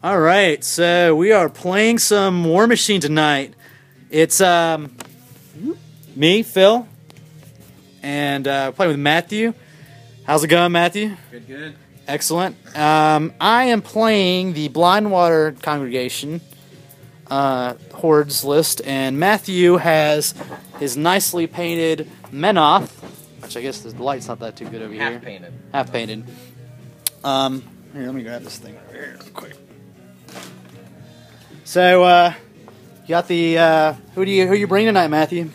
All right, so we are playing some War Machine tonight. It's me, Phil, and playing with Matthew. How's it going, Matthew? Good, good. Excellent. I am playing the Blindwater congregation hordes list, and Matthew has his nicely painted Menoth, which I guess the light's not that too good over here. Half painted. Half painted. Here, let me grab this thing over here real quick. So, you got the who you bring tonight, Matthew?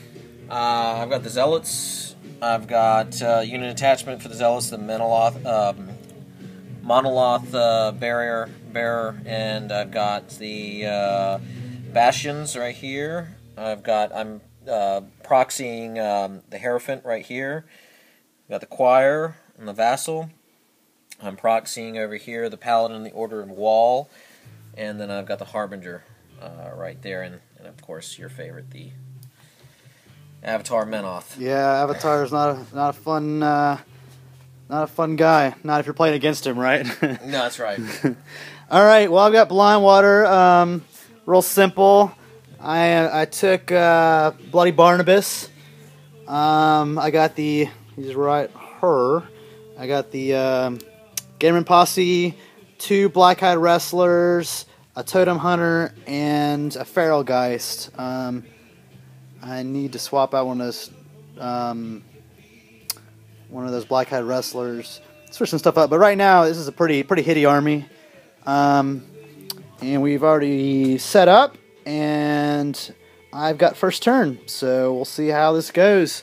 I've got the Zealots. I've got unit attachment for the Zealots, the Monoloth bearer, and I've got the Bastions right here. I'm proxying the Hierophant right here. I've got the Choir and the Vassal. I'm proxying over here the Paladin and the Order of Wall. And then I've got the Harbinger right there, and of course your favorite, the Avatar Menoth. Yeah, Avatar is not a fun guy. Not if you're playing against him, right? No, that's right. All right. Well, I've got Blindwater. Real simple. I took Bloody Barnabas. I got the he's right her. I got the Gamerman Posse. 2 Black-Eyed Wrestlers, a Totem Hunter, and a Feral Geist. I need to swap out one of those Black-Eyed Wrestlers. Switch some stuff up, but right now this is a pretty hitty army. And we've already set up, and I've got first turn, so we'll see how this goes.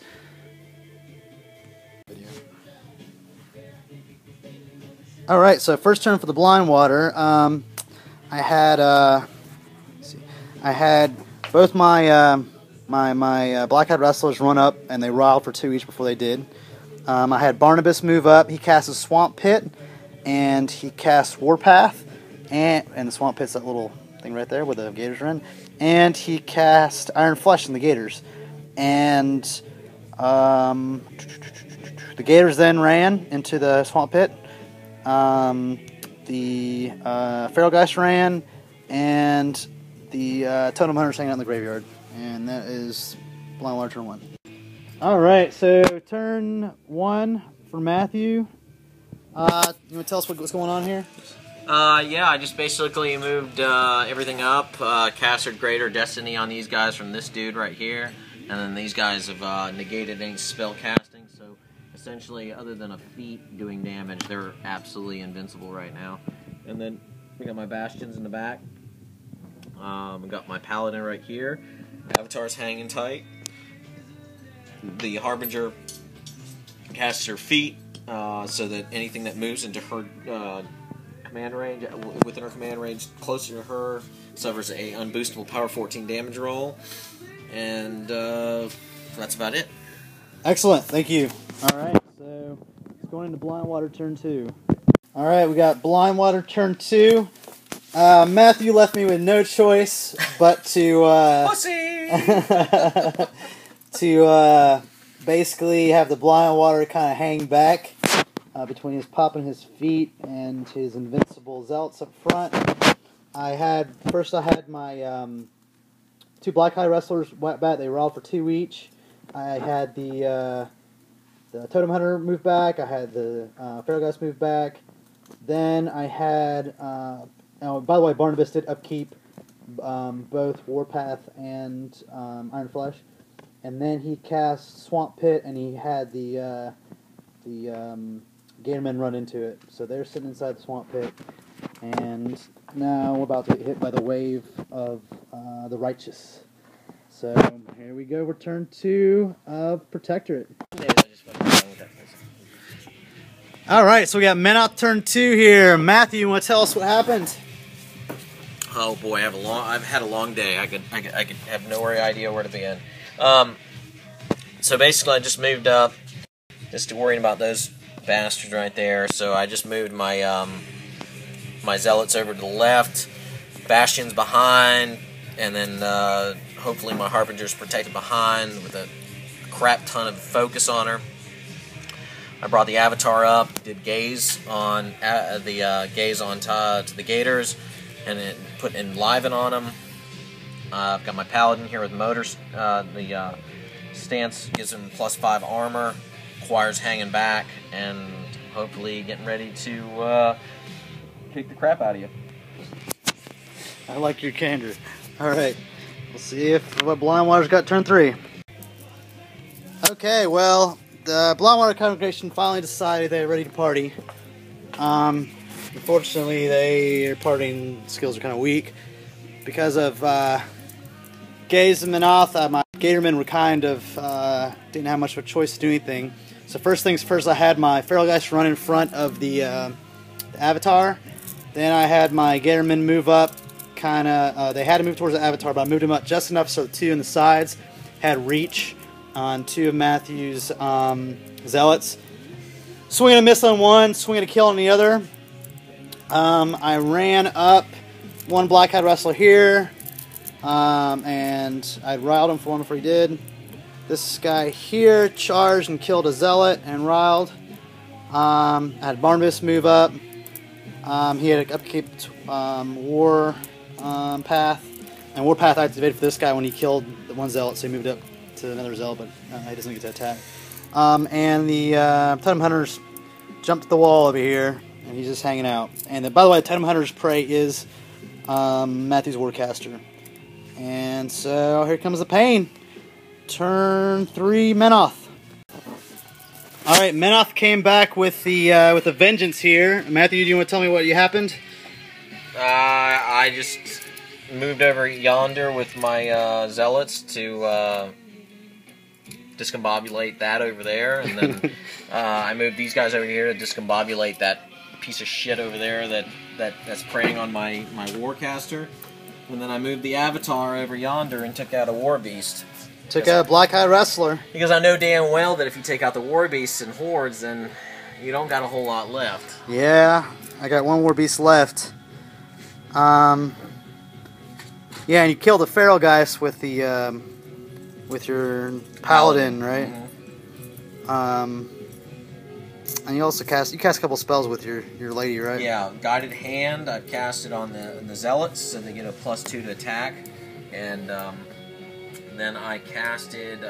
All right, so first turn for the Blindwater. I had both my Black-Eyed Wrestlers run up, and they riled for 2 each before they did. I had Barnabas move up. He cast a Swamp Pit, and he cast Warpath, and the Swamp Pit's that little thing right there where the Gators are in. And he cast Iron Flesh in the Gators, and the Gators then ran into the Swamp Pit. The Feral Geist ran, and the Totem Hunter's hanging out in the graveyard. And that is Blindwater turn 1. Alright, so turn 1 for Matthew. You want to tell us what's going on here? Yeah, I just basically moved everything up, casted Greater Destiny on these guys from this dude right here, and then these guys have negated any spell casting, so essentially, other than a feat doing damage, they're absolutely invincible right now. And then we got my Bastions in the back. We got my Paladin right here. Avatar's hanging tight. The Harbinger casts her feat, so that anything that moves into her command range, within her command range, closer to her, suffers a unboostable power 14 damage roll. And that's about it. Excellent, thank you. Alright, so it's going into Blindwater turn 2. Alright, we got Blindwater turn 2. Matthew left me with no choice but to to basically have the Blindwater kind of hang back between his popping his feet and his invincible zealots up front. I had my 2 Black-Eyed Wrestlers went back. They rolled for 2 each. I had the Totem Hunter move back. I had the Feral Geist move back. Then I had, oh, by the way, Barnabas did upkeep both Warpath and Iron Flesh. And then he cast Swamp Pit, and he had the Gatormen run into it. So they're sitting inside the Swamp Pit. And now we're about to get hit by the wave of the Righteous. So here we go for turn 2 of Protectorate. Alright, so we got Menoth turn 2 here. Matthew, you want to tell us what happened? Oh boy, I've had a long day. I could have no idea where to begin. So basically I just moved up, just worrying about those bastards right there. So I just moved my my Zealots over to the left, Bastions behind, and then hopefully my Harbinger's protected behind with a crap ton of focus on her. I brought the Avatar up, did gaze on to the Gators, and then put Enliven on him. I've got my Paladin here with motors. The stance gives him +5 armor, Choir's hanging back, and hopefully getting ready to kick the crap out of you. I like your candor. Alright, we'll see if Blindwater's got turn 3. Okay, well, the Blindwater congregation finally decided they were ready to party. Unfortunately, their partying skills are kind of weak. Because of Gaze and Menoth, my Gatormen were kind of, didn't have much of a choice to do anything. So first things first, I had my Feral Geist run in front of the Avatar. Then I had my Gatormen move up, they had to move towards the Avatar, but I moved them up just enough so the 2 on the sides had reach on 2 of Matthew's Zealots. Swing and a miss on one, swing and a kill on the other. I ran up one Black-Eyed Wrestler here, and I riled him for one before he did. This guy here charged and killed a Zealot and riled. I had Barnabas move up. He had an upkeep War Path, and War Path activated for this guy when he killed the one Zealot, so he moved up to another Zealot, but he doesn't get to attack. And the Totem Hunters jumped the wall over here, and he's just hanging out. And by the way, the Totem Hunter's prey is Matthew's Warcaster. And so here comes the pain. Turn 3, Menoth. All right, Menoth came back with the vengeance here. Matthew, do you want to tell me what happened? I just moved over yonder with my Zealots to discombobulate that over there, and then I moved these guys over here to discombobulate that piece of shit over there that's preying on my Warcaster. And then I moved the Avatar over yonder and took out a War Beast. Took out a Black-Eyed Wrestler. Because I know damn well that if you take out the War Beasts and Hordes, then you don't got a whole lot left. Yeah, I got one War Beast left. Yeah, and you killed the Feral Geist with the with your Paladin, right? Mm-hmm. And you also cast a couple spells with your lady, right? Yeah, Guided Hand. I've cast it on the Zealots, so they get a +2 to attack, and then I casted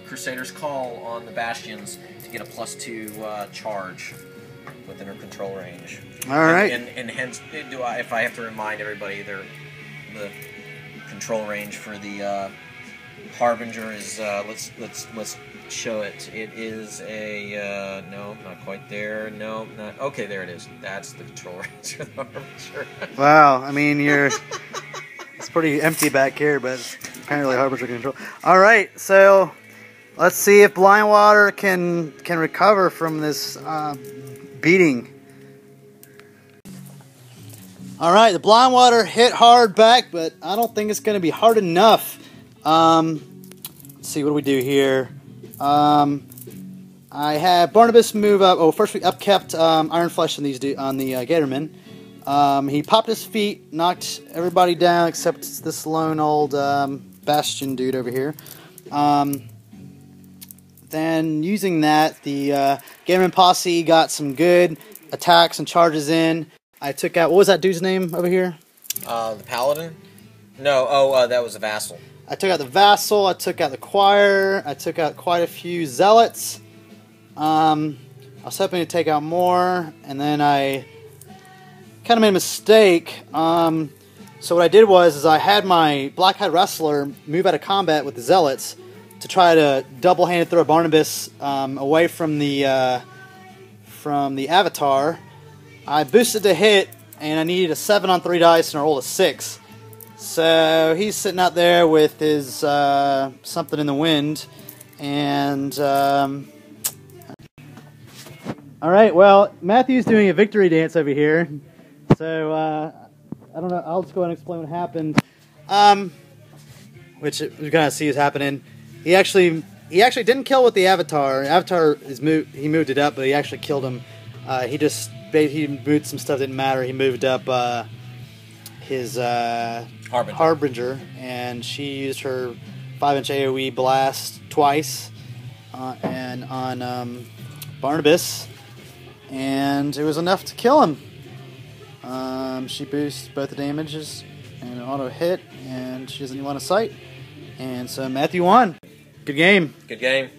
Crusader's Call on the Bastions to get a +2 charge within her control range. All right. And hence, if I have to remind everybody, the control range for the Harbinger is let's show it. It is a no, not quite there. No, not okay. There it is. That's the control range for the Harbinger. Wow, I mean it's pretty empty back here, but apparently Harbinger can control. All right, so let's see if Blindwater can recover from this beating. All right, the Blindwater hit hard back, but I don't think it's going to be hard enough. Let's see, what do we do here? I had Barnabas move up. Oh, first we upkept Iron Flesh on the Gatormen. He popped his feet, knocked everybody down except this lone old Bastion dude over here. Then using that, the Gatorman posse got some good attacks and charges in. I took out, what was that dude's name over here? The Paladin? No, that was a Vassal. I took out the Vassal, I took out the Choir, I took out quite a few Zealots. I was hoping to take out more, and then I kind of made a mistake. So what I did was I had my Black-Eyed Wrestler move out of combat with the Zealots to try to double-handed throw Barnabas away from the Avatar. I boosted to hit, and I needed a 7 on 3 dice, and I rolled a 6. So he's sitting out there with his something in the wind, and all right. Well, Matthew's doing a victory dance over here, so I don't know. I'll just go ahead and explain what happened. Which we're gonna see is happening. He actually didn't kill with the Avatar. Avatar he moved it up, but he actually killed him. He moved some stuff that didn't matter. He moved up his Harbinger, and she used her 5-inch AoE blast twice and on Barnabas, and it was enough to kill him. She boosts both the damages and an auto hit, and she doesn't want a sight. And so Matthew won. Good game. Good game.